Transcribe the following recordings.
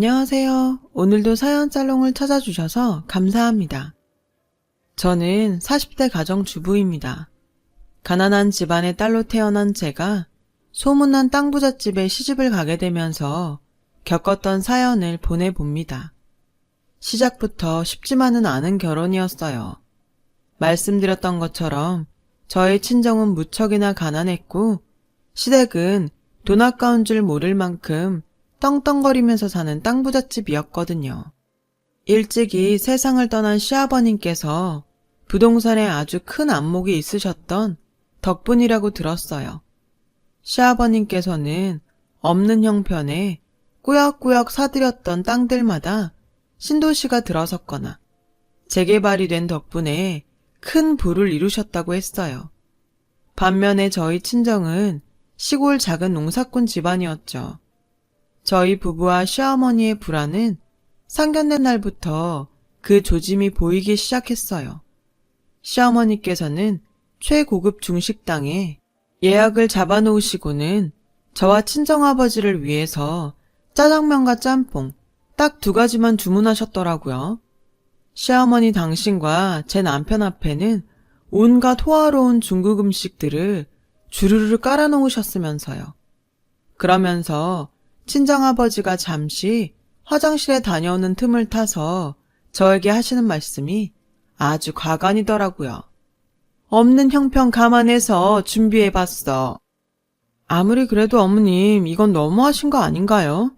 안녕하세요. 오늘도 사연 살롱을 찾아주셔서 감사합니다. 저는 40대 가정주부입니다. 가난한 집안의 딸로 태어난 제가 소문난 땅부잣집에 시집을 가게 되면서 겪었던 사연을 보내봅니다. 시작부터 쉽지만은 않은 결혼이었어요. 말씀드렸던 것처럼 저의 친정은 무척이나 가난했고 시댁은 돈 아까운 줄 모를 만큼 떵떵거리면서 사는 땅부잣집이었거든요. 일찍이 세상을 떠난 시아버님께서 부동산에 아주 큰 안목이 있으셨던 덕분이라고 들었어요. 시아버님께서는 없는 형편에 꾸역꾸역 사들였던 땅들마다 신도시가 들어섰거나 재개발이 된 덕분에 큰 부를 이루셨다고 했어요. 반면에 저희 친정은 시골 작은 농사꾼 집안이었죠. 저희 부부와 시어머니의 불화는 상견례 날부터 그 조짐이 보이기 시작했어요. 시어머니께서는 최고급 중식당에 예약을 잡아놓으시고는 저와 친정아버지를 위해서 짜장면과 짬뽕 딱 2가지만 주문하셨더라고요. 시어머니 당신과 제 남편 앞에는 온갖 호화로운 중국 음식들을 주르르 깔아놓으셨으면서요. 그러면서 친정아버지가 잠시 화장실에 다녀오는 틈을 타서 저에게 하시는 말씀이 아주 과간이더라고요. 없는 형편 감안해서 준비해봤어. 아무리 그래도 어머님 이건 너무하신 거 아닌가요?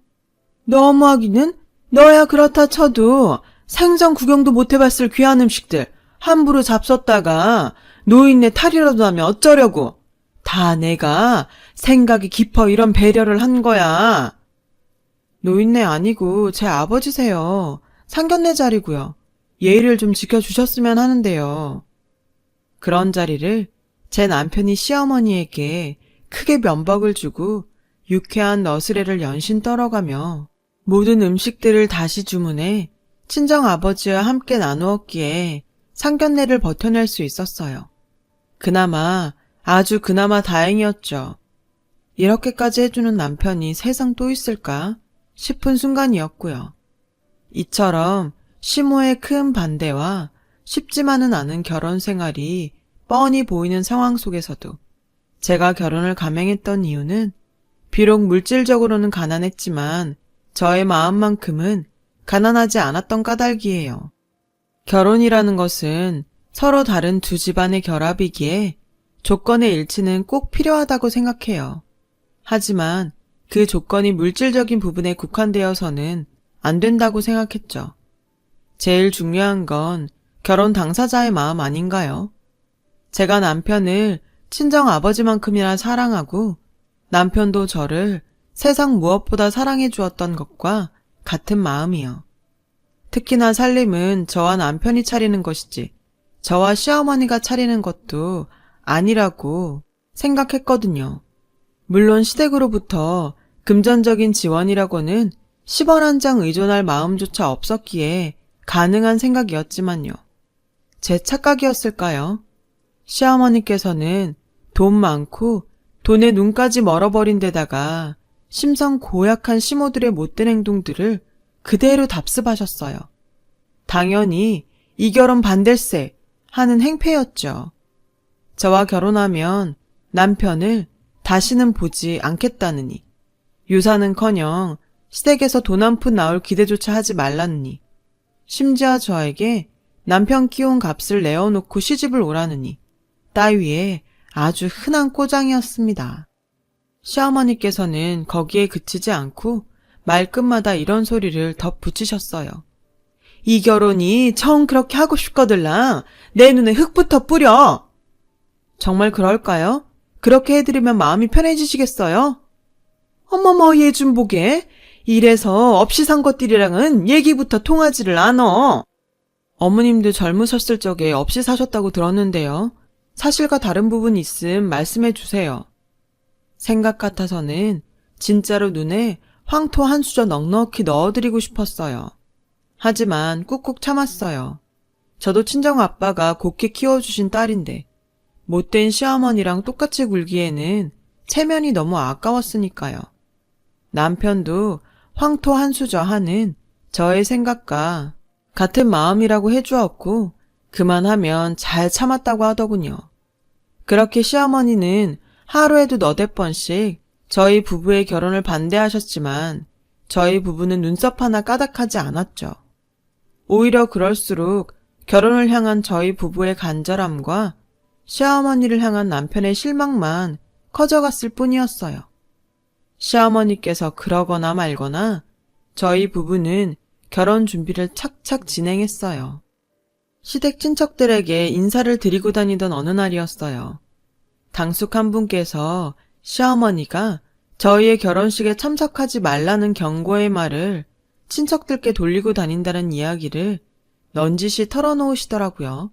너무하기는 너야 그렇다 쳐도 생전 구경도 못 해봤을 귀한 음식들 함부로 잡섰다가 노인네 탈이라도 나면 어쩌려고. 다 내가 생각이 깊어 이런 배려를 한 거야. 노인네 아니고 제 아버지세요. 상견례 자리고요. 예의를 좀 지켜주셨으면 하는데요. 그런 자리를 제 남편이 시어머니에게 크게 면박을 주고 유쾌한 너스레를 연신 떨어가며 모든 음식들을 다시 주문해 친정아버지와 함께 나누었기에 상견례를 버텨낼 수 있었어요. 아주 그나마 다행이었죠. 이렇게까지 해주는 남편이 세상 또 있을까 싶은 순간이었고요. 이처럼 시모의 큰 반대와 쉽지만은 않은 결혼 생활이 뻔히 보이는 상황 속에서도 제가 결혼을 감행했던 이유는 비록 물질적으로는 가난했지만 저의 마음만큼은 가난하지 않았던 까닭이에요. 결혼이라는 것은 서로 다른 두 집안의 결합이기에 조건의 일치는 꼭 필요하다고 생각해요. 하지만 그 조건이 물질적인 부분에 국한되어서는 안 된다고 생각했죠. 제일 중요한 건 결혼 당사자의 마음 아닌가요? 제가 남편을 친정 아버지만큼이나 사랑하고 남편도 저를 세상 무엇보다 사랑해 주었던 것과 같은 마음이요. 특히나 살림은 저와 남편이 차리는 것이지 저와 시어머니가 차리는 것도 아니라고 생각했거든요. 물론 시댁으로부터 금전적인 지원이라고는 10원 한 장 의존할 마음조차 없었기에 가능한 생각이었지만요. 제 착각이었을까요? 시어머니께서는 돈 많고 돈에 눈까지 멀어버린 데다가 심성 고약한 시모들의 못된 행동들을 그대로 답습하셨어요. 당연히 이 결혼 반댈세 하는 행패였죠. 저와 결혼하면 남편을 다시는 보지 않겠다느니, 유산은커녕 시댁에서 돈 한 푼 나올 기대조차 하지 말라느니, 심지어 저에게 남편 키운 값을 내어놓고 시집을 오라느니 따위에 아주 흔한 꼬장이었습니다. 시어머니께서는 거기에 그치지 않고 말끝마다 이런 소리를 덧붙이셨어요. 이 결혼이 정 그렇게 하고 싶거들라 내 눈에 흙부터 뿌려. 정말 그럴까요? 그렇게 해드리면 마음이 편해지시겠어요? 어머머 얘 좀 보게. 이래서 없이 산 것들이랑은 얘기부터 통하지를 않어. 어머님도 젊으셨을 적에 없이 사셨다고 들었는데요. 사실과 다른 부분이 있음 말씀해 주세요. 생각 같아서는 진짜로 눈에 황토 한 수저 넉넉히 넣어드리고 싶었어요. 하지만 꾹꾹 참았어요. 저도 친정아빠가 곱게 키워주신 딸인데 못된 시어머니랑 똑같이 굴기에는 체면이 너무 아까웠으니까요. 남편도 황토 한 수저 하는 저의 생각과 같은 마음이라고 해주었고 그만하면 잘 참았다고 하더군요. 그렇게 시어머니는 하루에도 너댓 번씩 저희 부부의 결혼을 반대하셨지만 저희 부부는 눈썹 하나 까닥하지 않았죠. 오히려 그럴수록 결혼을 향한 저희 부부의 간절함과 시어머니를 향한 남편의 실망만 커져갔을 뿐이었어요. 시어머니께서 그러거나 말거나 저희 부부는 결혼 준비를 착착 진행했어요. 시댁 친척들에게 인사를 드리고 다니던 어느 날이었어요. 당숙 한 분께서 시어머니가 저희의 결혼식에 참석하지 말라는 경고의 말을 친척들께 돌리고 다닌다는 이야기를 넌지시 털어놓으시더라고요.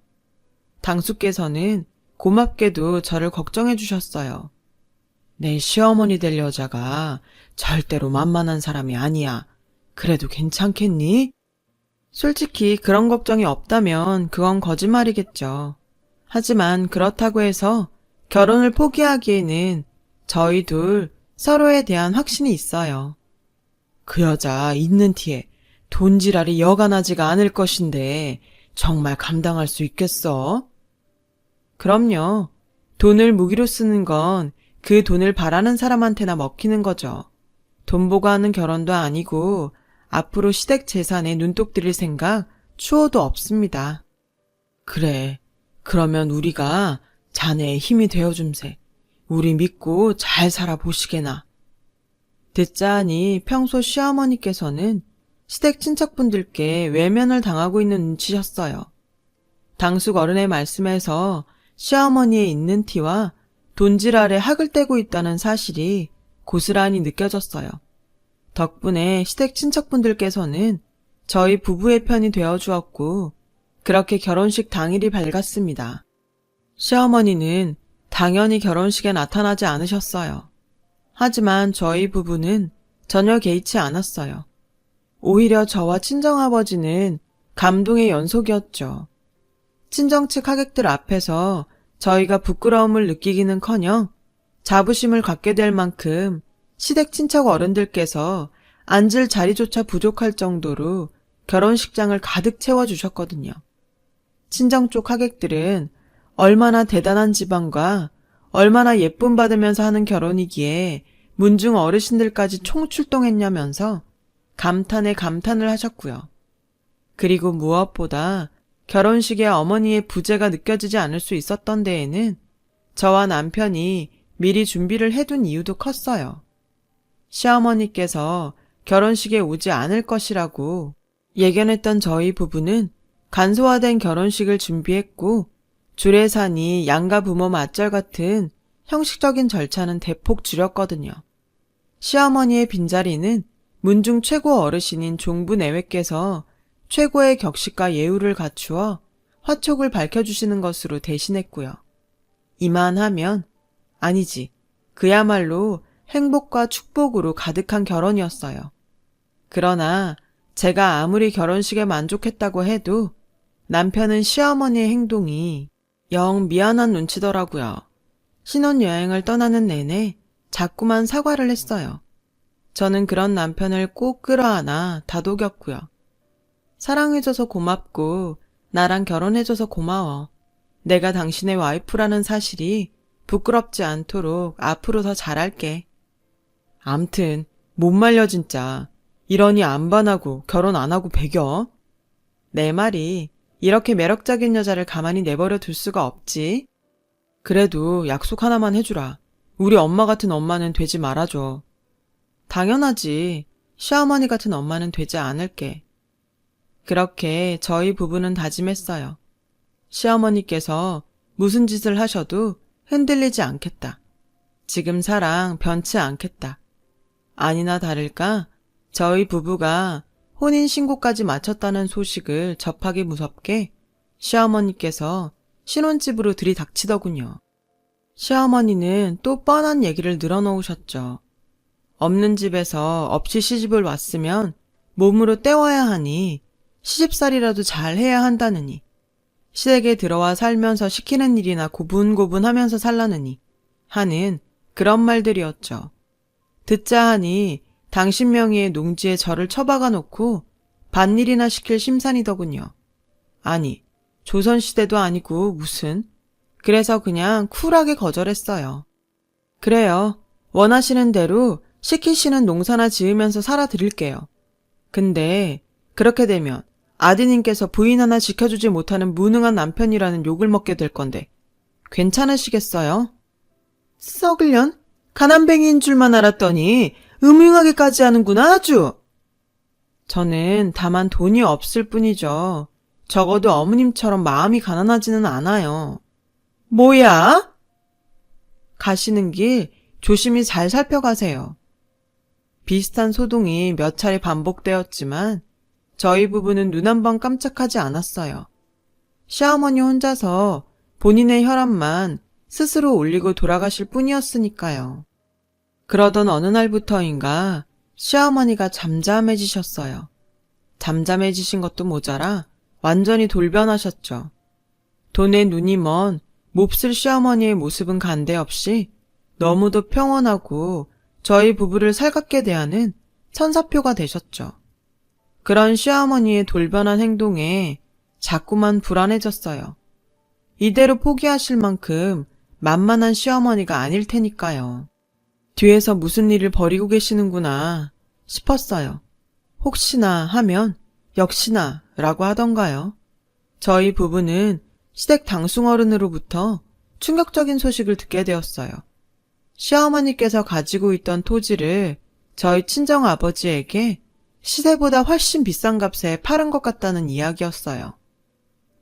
당숙께서는 고맙게도 저를 걱정해 주셨어요. 내 시어머니 될 여자가 절대로 만만한 사람이 아니야. 그래도 괜찮겠니? 솔직히 그런 걱정이 없다면 그건 거짓말이겠죠. 하지만 그렇다고 해서 결혼을 포기하기에는 저희 둘 서로에 대한 확신이 있어요. 그 여자 있는 티에 돈지랄이 여간하지가 않을 것인데 정말 감당할 수 있겠어? 그럼요. 돈을 무기로 쓰는 건 그 돈을 바라는 사람한테나 먹히는 거죠. 돈 보고 하는 결혼도 아니고 앞으로 시댁 재산에 눈독 들일 생각 추호도 없습니다. 그래. 그러면 우리가 자네의 힘이 되어줌세. 우리 믿고 잘 살아보시게나. 듣자 하니 평소 시어머니께서는 시댁 친척분들께 외면을 당하고 있는 눈치셨어요. 당숙 어른의 말씀에서 시어머니의 있는 티와 돈질 아래 학을 떼고 있다는 사실이 고스란히 느껴졌어요. 덕분에 시댁 친척분들께서는 저희 부부의 편이 되어주었고 그렇게 결혼식 당일이 밝았습니다. 시어머니는 당연히 결혼식에 나타나지 않으셨어요. 하지만 저희 부부는 전혀 개의치 않았어요. 오히려 저와 친정아버지는 감동의 연속이었죠. 친정 측 하객들 앞에서 저희가 부끄러움을 느끼기는커녕 자부심을 갖게 될 만큼 시댁 친척 어른들께서 앉을 자리조차 부족할 정도로 결혼식장을 가득 채워주셨거든요. 친정 쪽 하객들은 얼마나 대단한 집안과 얼마나 예쁨 받으면서 하는 결혼이기에 문중 어르신들까지 총출동했냐면서 감탄에 감탄을 하셨고요. 그리고 무엇보다 결혼식에 어머니의 부재가 느껴지지 않을 수 있었던 데에는 저와 남편이 미리 준비를 해둔 이유도 컸어요. 시어머니께서 결혼식에 오지 않을 것이라고 예견했던 저희 부부는 간소화된 결혼식을 준비했고 주례산이 양가 부모 맞절 같은 형식적인 절차는 대폭 줄였거든요. 시어머니의 빈자리는 문중 최고 어르신인 종부 내외께서 최고의 격식과 예우를 갖추어 화촉을 밝혀주시는 것으로 대신했고요. 이만하면 아니지, 그야말로 행복과 축복으로 가득한 결혼이었어요. 그러나 제가 아무리 결혼식에 만족했다고 해도 남편은 시어머니의 행동이 영 미안한 눈치더라고요. 신혼여행을 떠나는 내내 자꾸만 사과를 했어요. 저는 그런 남편을 꼭 끌어안아 다독였고요. 사랑해줘서 고맙고 나랑 결혼해줘서 고마워. 내가 당신의 와이프라는 사실이 부끄럽지 않도록 앞으로 더 잘할게. 암튼 못 말려 진짜. 이러니 안 반하고 결혼 안 하고 배겨? 내 말이 이렇게 매력적인 여자를 가만히 내버려 둘 수가 없지. 그래도 약속 하나만 해주라. 우리 엄마 같은 엄마는 되지 말아줘. 당연하지. 시어머니 같은 엄마는 되지 않을게. 그렇게 저희 부부는 다짐했어요. 시어머니께서 무슨 짓을 하셔도 흔들리지 않겠다. 지금 사랑 변치 않겠다. 아니나 다를까 저희 부부가 혼인신고까지 마쳤다는 소식을 접하기 무섭게 시어머니께서 신혼집으로 들이닥치더군요. 시어머니는 또 뻔한 얘기를 늘어놓으셨죠. 없는 집에서 없이 시집을 왔으면 몸으로 때워야 하니 시집살이라도 잘 해야 한다느니 시댁에 들어와 살면서 시키는 일이나 고분고분하면서 살라느니 하는 그런 말들이었죠. 듣자 하니 당신 명의의 농지에 저를 처박아 놓고 밭일이나 시킬 심산이더군요. 아니, 조선시대도 아니고 무슨. 그래서 그냥 쿨하게 거절했어요. 그래요. 원하시는 대로 시키시는 농사나 지으면서 살아드릴게요. 근데 그렇게 되면 아드님께서 부인 하나 지켜주지 못하는 무능한 남편이라는 욕을 먹게 될 건데 괜찮으시겠어요? 썩을년? 가난뱅이인 줄만 알았더니 음흉하게까지 하는구나 아주. 저는 다만 돈이 없을 뿐이죠. 적어도 어머님처럼 마음이 가난하지는 않아요. 뭐야? 가시는 길 조심히 잘 살펴가세요. 비슷한 소동이 몇 차례 반복되었지만 저희 부부는 눈 한 번 깜짝하지 않았어요. 시어머니 혼자서 본인의 혈압만 스스로 올리고 돌아가실 뿐이었으니까요. 그러던 어느 날부터인가 시어머니가 잠잠해지셨어요. 잠잠해지신 것도 모자라 완전히 돌변하셨죠. 돈에 눈이 먼 몹쓸 시어머니의 모습은 간데없이 너무도 평온하고 저희 부부를 살갑게 대하는 천사표가 되셨죠. 그런 시어머니의 돌변한 행동에 자꾸만 불안해졌어요. 이대로 포기하실 만큼 만만한 시어머니가 아닐 테니까요. 뒤에서 무슨 일을 벌이고 계시는구나 싶었어요. 혹시나 하면 역시나 라고 하던가요. 저희 부부는 시댁 당숭어른으로부터 충격적인 소식을 듣게 되었어요. 시어머니께서 가지고 있던 토지를 저희 친정아버지에게 시세보다 훨씬 비싼 값에 팔은 것 같다는 이야기였어요.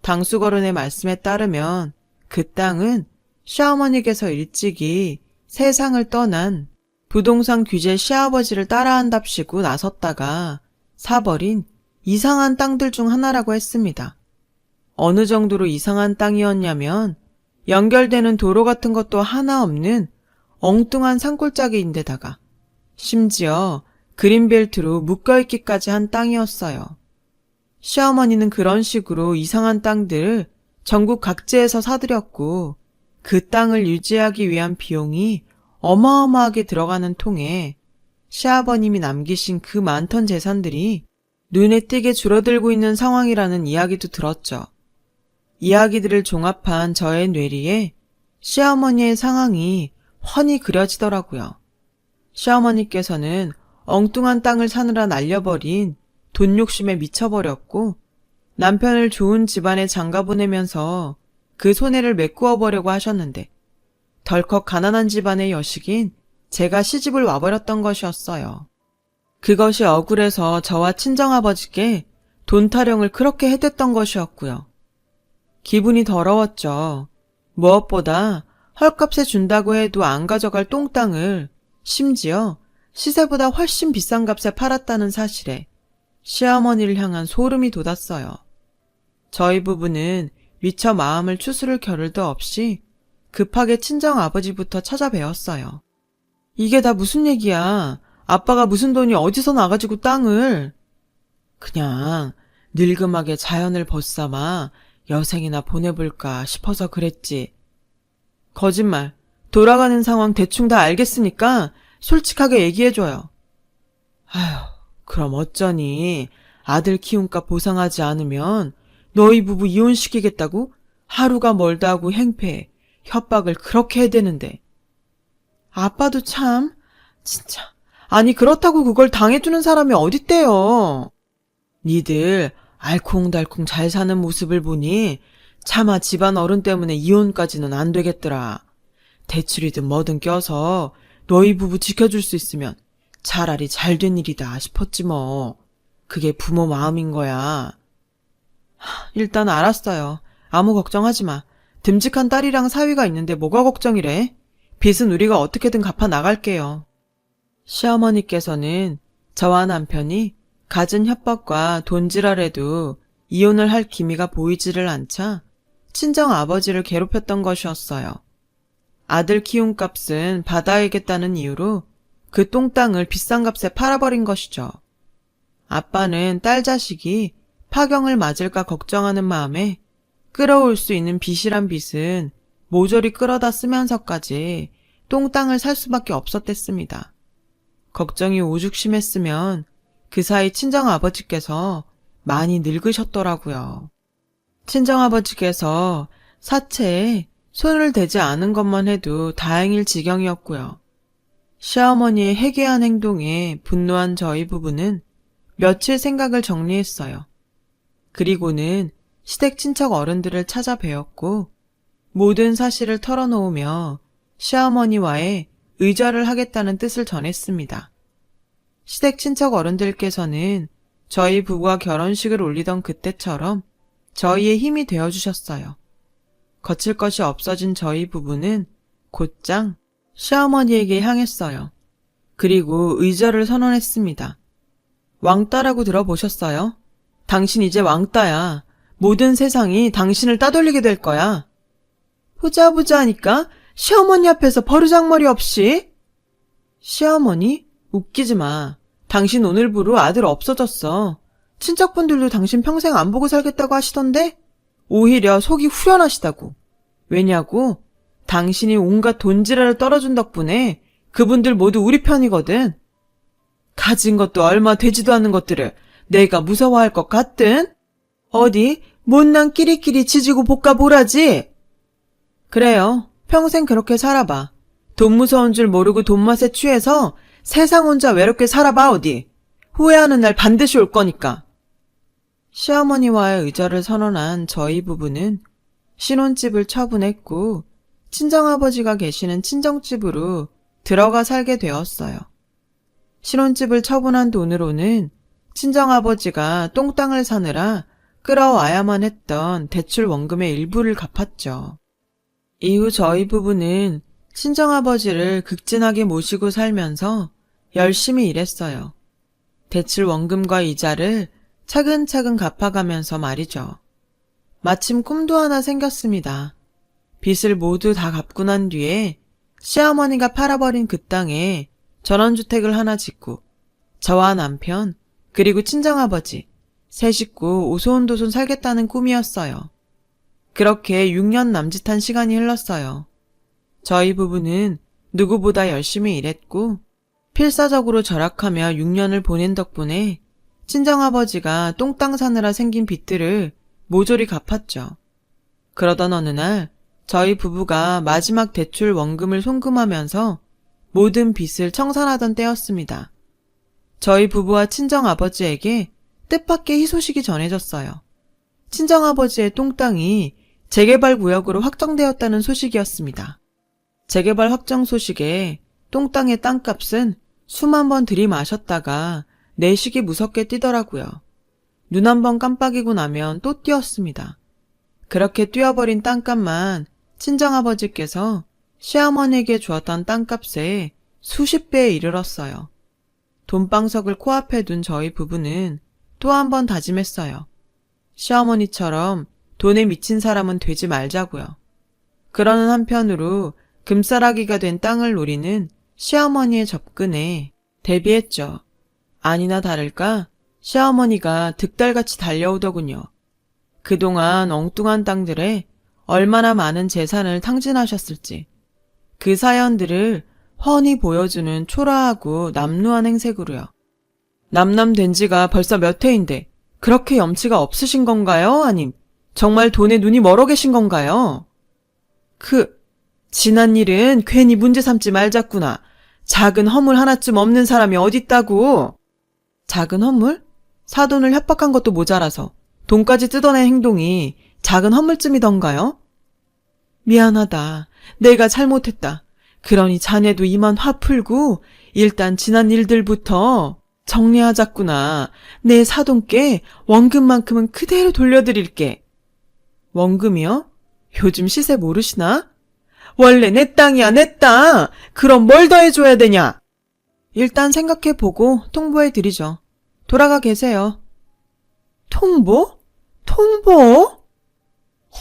당수거른의 말씀에 따르면 그 땅은 시어머니께서 일찍이 세상을 떠난 부동산 귀재 시아버지를 따라한답시고 나섰다가 사버린 이상한 땅들 중 하나라고 했습니다. 어느 정도로 이상한 땅이었냐면 연결되는 도로 같은 것도 하나 없는 엉뚱한 산골짜기인데다가 심지어 그린벨트로 묶여있기까지 한 땅이었어요. 시어머니는 그런 식으로 이상한 땅들을 전국 각지에서 사들였고 그 땅을 유지하기 위한 비용이 어마어마하게 들어가는 통에 시아버님이 남기신 그 많던 재산들이 눈에 띄게 줄어들고 있는 상황이라는 이야기도 들었죠. 이야기들을 종합한 저의 뇌리에 시어머니의 상황이 훤히 그려지더라고요. 시어머니께서는 엉뚱한 땅을 사느라 날려버린 돈 욕심에 미쳐버렸고 남편을 좋은 집안에 장가보내면서 그 손해를 메꾸어 보려고 하셨는데 덜컥 가난한 집안의 여식인 제가 시집을 와버렸던 것이었어요. 그것이 억울해서 저와 친정아버지께 돈 타령을 그렇게 해댔던 것이었고요. 기분이 더러웠죠. 무엇보다 헐값에 준다고 해도 안 가져갈 똥땅을 심지어 시세보다 훨씬 비싼 값에 팔았다는 사실에 시어머니를 향한 소름이 돋았어요. 저희 부부는 미처 마음을 추스를 겨를도 없이 급하게 친정아버지부터 찾아뵈었어요. 이게 다 무슨 얘기야? 아빠가 무슨 돈이 어디서 나가지고 땅을? 그냥 늙음하게 자연을 벗삼아 여생이나 보내볼까 싶어서 그랬지. 거짓말. 돌아가는 상황 대충 다 알겠으니까 솔직하게 얘기해줘요. 아휴, 그럼 어쩌니? 아들 키움값 보상하지 않으면 너희 부부 이혼시키겠다고 하루가 멀다 하고 행패해 협박을 그렇게 해대는데. 아빠도 참, 진짜. 아니 그렇다고 그걸 당해주는 사람이 어딨대요. 니들 알콩달콩 잘 사는 모습을 보니 차마 집안 어른 때문에 이혼까지는 안 되겠더라. 대출이든 뭐든 껴서 너희 부부 지켜줄 수 있으면 차라리 잘된 일이다 싶었지 뭐. 그게 부모 마음인 거야. 일단 알았어요. 아무 걱정하지 마. 듬직한 딸이랑 사위가 있는데 뭐가 걱정이래? 빚은 우리가 어떻게든 갚아 나갈게요. 시어머니께서는 저와 남편이 갖은 협박과 돈지랄에도 이혼을 할 기미가 보이지를 않자 친정 아버지를 괴롭혔던 것이었어요. 아들 키움값은 받아야겠다는 이유로 그 똥땅을 비싼 값에 팔아버린 것이죠. 아빠는 딸 자식이 파경을 맞을까 걱정하는 마음에 끌어올 수 있는 빚이란 빚은 모조리 끌어다 쓰면서까지 똥땅을 살 수밖에 없었댔습니다. 걱정이 오죽 심했으면 그 사이 친정아버지께서 많이 늙으셨더라고요. 친정아버지께서 사체에 손을 대지 않은 것만 해도 다행일 지경이었고요. 시어머니의 해괴한 행동에 분노한 저희 부부는 며칠 생각을 정리했어요. 그리고는 시댁 친척 어른들을 찾아뵈었고 모든 사실을 털어놓으며 시어머니와의 의절을 하겠다는 뜻을 전했습니다. 시댁 친척 어른들께서는 저희 부부가 결혼식을 올리던 그때처럼 저희의 힘이 되어주셨어요. 거칠 것이 없어진 저희 부부는 곧장 시어머니에게 향했어요. 그리고 의절을 선언했습니다. 왕따라고 들어보셨어요? 당신 이제 왕따야. 모든 세상이 당신을 따돌리게 될 거야. 보자 하니까 시어머니 앞에서 버르장머리 없이. 시어머니? 웃기지 마. 당신 오늘부로 아들 없어졌어. 친척분들도 당신 평생 안 보고 살겠다고 하시던데? 오히려 속이 후련하시다고. 왜냐고? 당신이 온갖 돈지랄을 떨어준 덕분에 그분들 모두 우리 편이거든. 가진 것도 얼마 되지도 않는 것들을 내가 무서워할 것 같든? 어디 못난 끼리끼리 지지고 볶아 보라지. 그래요. 평생 그렇게 살아봐. 돈 무서운 줄 모르고 돈 맛에 취해서 세상 혼자 외롭게 살아봐 어디. 후회하는 날 반드시 올 거니까. 시어머니와의 의절을 선언한 저희 부부는 신혼집을 처분했고 친정아버지가 계시는 친정집으로 들어가 살게 되었어요. 신혼집을 처분한 돈으로는 친정아버지가 똥땅을 사느라 끌어와야만 했던 대출 원금의 일부를 갚았죠. 이후 저희 부부는 친정아버지를 극진하게 모시고 살면서 열심히 일했어요. 대출 원금과 이자를 차근차근 갚아가면서 말이죠. 마침 꿈도 하나 생겼습니다. 빚을 모두 다 갚고 난 뒤에 시어머니가 팔아버린 그 땅에 전원주택을 하나 짓고 저와 남편 그리고 친정아버지 세 식구 오손도손 살겠다는 꿈이었어요. 그렇게 6년 남짓한 시간이 흘렀어요. 저희 부부는 누구보다 열심히 일했고 필사적으로 절약하며 6년을 보낸 덕분에 친정아버지가 똥땅 사느라 생긴 빚들을 모조리 갚았죠. 그러던 어느 날 저희 부부가 마지막 대출 원금을 송금하면서 모든 빚을 청산하던 때였습니다. 저희 부부와 친정아버지에게 뜻밖의 희소식이 전해졌어요. 친정아버지의 똥땅이 재개발 구역으로 확정되었다는 소식이었습니다. 재개발 확정 소식에 똥땅의 땅값은 수만 번 들이마셨다가 내식이 무섭게 뛰더라고요. 눈 한 번 깜빡이고 나면 또 뛰었습니다. 그렇게 뛰어버린 땅값만 친정아버지께서 시어머니에게 주었던 땅값의 수십 배에 이르렀어요. 돈방석을 코앞에 둔 저희 부부는 또 한 번 다짐했어요. 시어머니처럼 돈에 미친 사람은 되지 말자고요. 그러는 한편으로 금싸라기가 된 땅을 노리는 시어머니의 접근에 대비했죠. 아니나 다를까 시어머니가 득달같이 달려오더군요. 그동안 엉뚱한 땅들에 얼마나 많은 재산을 탕진하셨을지 그 사연들을 훤히 보여주는 초라하고 남루한 행색으로요. 남남된 지가 벌써 몇 해인데 그렇게 염치가 없으신 건가요? 아님 정말 돈에 눈이 멀어 계신 건가요? 지난 일은 괜히 문제 삼지 말자꾸나. 작은 허물 하나쯤 없는 사람이 어딨다고. 작은 허물? 사돈을 협박한 것도 모자라서 돈까지 뜯어낸 행동이 작은 허물쯤이던가요? 미안하다. 내가 잘못했다. 그러니 자네도 이만 화 풀고 일단 지난 일들부터 정리하자꾸나. 내 사돈께 원금만큼은 그대로 돌려드릴게. 원금이요? 요즘 시세 모르시나? 원래 내 땅이야, 내 땅! 그럼 뭘 더 해줘야 되냐? 일단 생각해보고 통보해드리죠. 돌아가 계세요. 통보? 통보?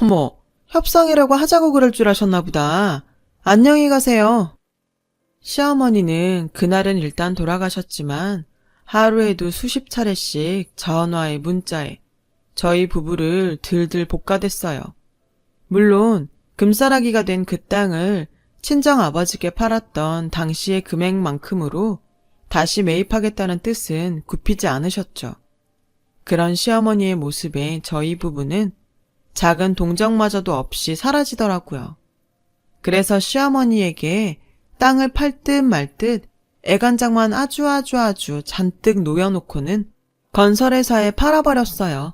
어머, 협상이라고 하자고 그럴 줄 아셨나 보다. 안녕히 가세요. 시어머니는 그날은 일단 돌아가셨지만 하루에도 수십 차례씩 전화에 문자에 저희 부부를 들들 볶아댔어요. 물론 금싸라기가 된 그 땅을 친정아버지께 팔았던 당시의 금액만큼으로 다시 매입하겠다는 뜻은 굽히지 않으셨죠. 그런 시어머니의 모습에 저희 부부는 작은 동정마저도 없이 사라지더라고요. 그래서 시어머니에게 땅을 팔 듯 말 듯 애간장만 아주 잔뜩 놓여놓고는 건설회사에 팔아버렸어요.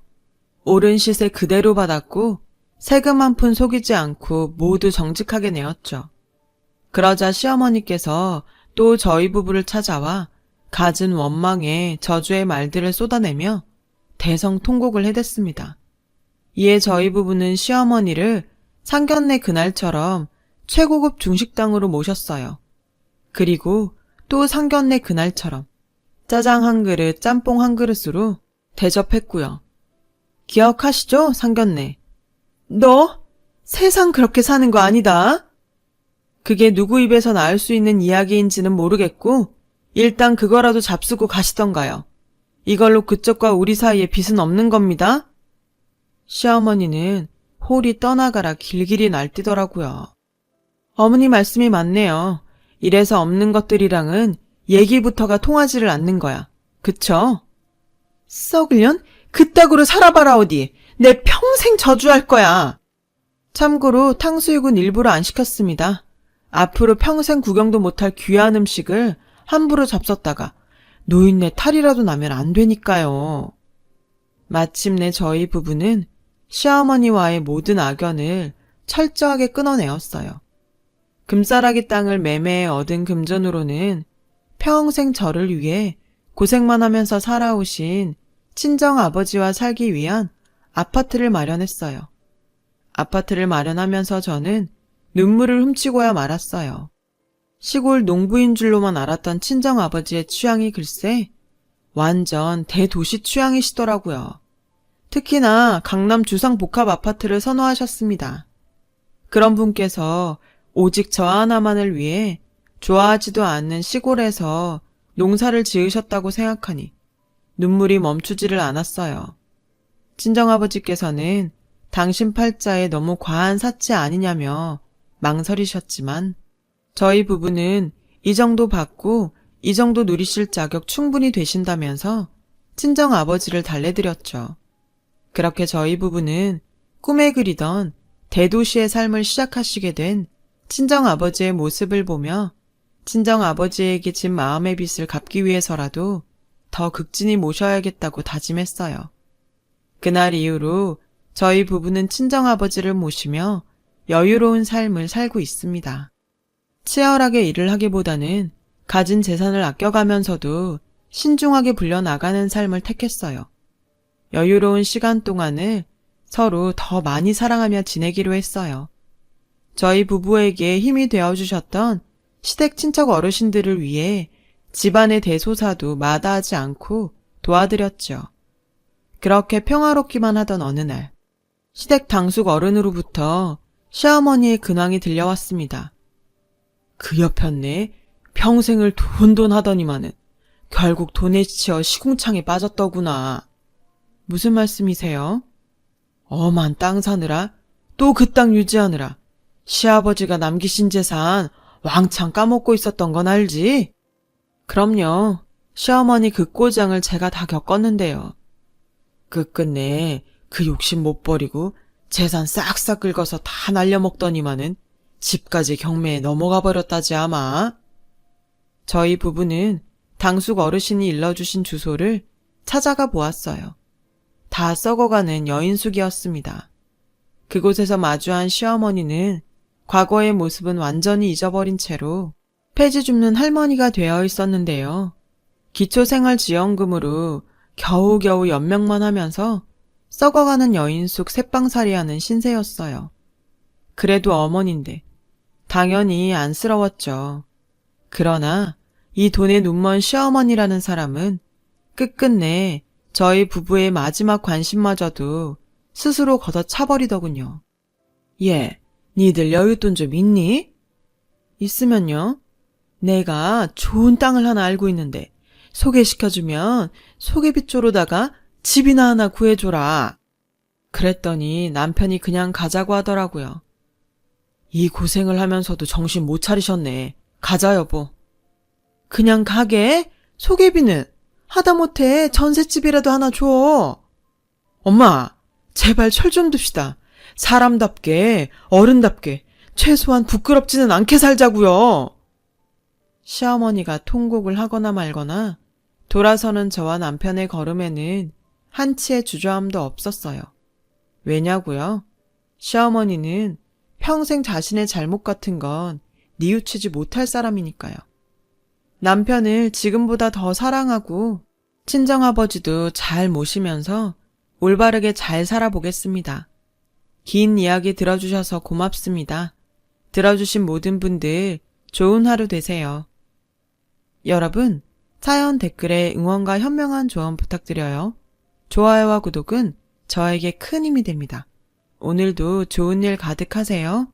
오른 시세 그대로 받았고 세금 한 푼 속이지 않고 모두 정직하게 내었죠. 그러자 시어머니께서 또 저희 부부를 찾아와 갖은 원망에 저주의 말들을 쏟아내며 대성통곡을 해댔습니다. 이에 저희 부부는 시어머니를 상견례 그날처럼 최고급 중식당으로 모셨어요. 그리고 또 상견례 그날처럼 짜장 한 그릇, 짬뽕 한 그릇으로 대접했고요. 기억하시죠? 상견례. 너 세상 그렇게 사는 거 아니다. 그게 누구 입에서 나올 수 있는 이야기인지는 모르겠고 일단 그거라도 잡수고 가시던가요. 이걸로 그쪽과 우리 사이에 빚은 없는 겁니다. 시어머니는 홀이 떠나가라 길길이 날뛰더라고요. 어머니 말씀이 맞네요. 이래서 없는 것들이랑은 얘기부터가 통하지를 않는 거야. 그쵸? 썩을년? 그따구로 살아봐라 어디. 내 평생 저주할 거야. 참고로 탕수육은 일부러 안 시켰습니다. 앞으로 평생 구경도 못할 귀한 음식을 함부로 잡섰다가 노인네 탈이라도 나면 안 되니까요. 마침내 저희 부부는 시어머니와의 모든 악연을 철저하게 끊어내었어요. 금싸라기 땅을 매매해 얻은 금전으로는 평생 저를 위해 고생만 하면서 살아오신 친정아버지와 살기 위한 아파트를 마련했어요. 아파트를 마련하면서 저는 눈물을 훔치고야 말았어요. 시골 농부인 줄로만 알았던 친정아버지의 취향이 글쎄 완전 대도시 취향이시더라고요. 특히나 강남 주상복합 아파트를 선호하셨습니다. 그런 분께서 오직 저 하나만을 위해 좋아하지도 않는 시골에서 농사를 지으셨다고 생각하니 눈물이 멈추지를 않았어요. 친정아버지께서는 당신 팔자에 너무 과한 사치 아니냐며 망설이셨지만 저희 부부는 이 정도 받고 이 정도 누리실 자격 충분히 되신다면서 친정아버지를 달래드렸죠. 그렇게 저희 부부는 꿈에 그리던 대도시의 삶을 시작하시게 된 친정아버지의 모습을 보며 친정아버지에게 진 마음의 빚을 갚기 위해서라도 더 극진히 모셔야겠다고 다짐했어요. 그날 이후로 저희 부부는 친정아버지를 모시며 여유로운 삶을 살고 있습니다. 치열하게 일을 하기보다는 가진 재산을 아껴가면서도 신중하게 불려나가는 삶을 택했어요. 여유로운 시간 동안을 서로 더 많이 사랑하며 지내기로 했어요. 저희 부부에게 힘이 되어주셨던 시댁 친척 어르신들을 위해 집안의 대소사도 마다하지 않고 도와드렸죠. 그렇게 평화롭기만 하던 어느 날, 시댁 당숙 어른으로부터 시어머니의 근황이 들려왔습니다. 그 여편네 평생을 돈 하더니만은 결국 돈에 지쳐 시궁창에 빠졌더구나. 무슨 말씀이세요? 엄한 땅 사느라 또 그 땅 유지하느라 시아버지가 남기신 재산 왕창 까먹고 있었던 건 알지? 그럼요. 시어머니 그 꼬장을 제가 다 겪었는데요. 끝끝내 그 욕심 못 버리고 재산 싹싹 긁어서 다 날려먹더니만은 집까지 경매에 넘어가 버렸다지 아마. 저희 부부는 당숙 어르신이 일러주신 주소를 찾아가 보았어요. 다 썩어가는 여인숙이었습니다. 그곳에서 마주한 시어머니는 과거의 모습은 완전히 잊어버린 채로 폐지 줍는 할머니가 되어 있었는데요. 기초생활지원금으로 겨우겨우 연명만 하면서 썩어가는 여인숙 새빵살이하는 신세였어요. 그래도 어머니인데 당연히 안쓰러웠죠. 그러나 이 돈에 눈먼 시어머니라는 사람은 끝끝내 저희 부부의 마지막 관심마저도 스스로 걷어차버리더군요. 예, 니들 여윳돈 좀 있니? 있으면요. 내가 좋은 땅을 하나 알고 있는데 소개시켜주면 소개빚조로다가 집이나 하나 구해줘라. 그랬더니 남편이 그냥 가자고 하더라고요. 이 고생을 하면서도 정신 못 차리셨네. 가자 여보. 그냥 가게? 소개비는 하다못해 전셋집이라도 하나 줘. 엄마, 제발 철 좀 둡시다. 사람답게, 어른답게, 최소한 부끄럽지는 않게 살자고요. 시어머니가 통곡을 하거나 말거나 돌아서는 저와 남편의 걸음에는 한치의 주저함도 없었어요. 왜냐고요? 시어머니는 평생 자신의 잘못 같은 건 뉘우치지 못할 사람이니까요. 남편을 지금보다 더 사랑하고 친정아버지도 잘 모시면서 올바르게 잘 살아보겠습니다. 긴 이야기 들어주셔서 고맙습니다. 들어주신 모든 분들 좋은 하루 되세요. 여러분, 사연 댓글에 응원과 현명한 조언 부탁드려요. 좋아요와 구독은 저에게 큰 힘이 됩니다. 오늘도 좋은 일 가득하세요.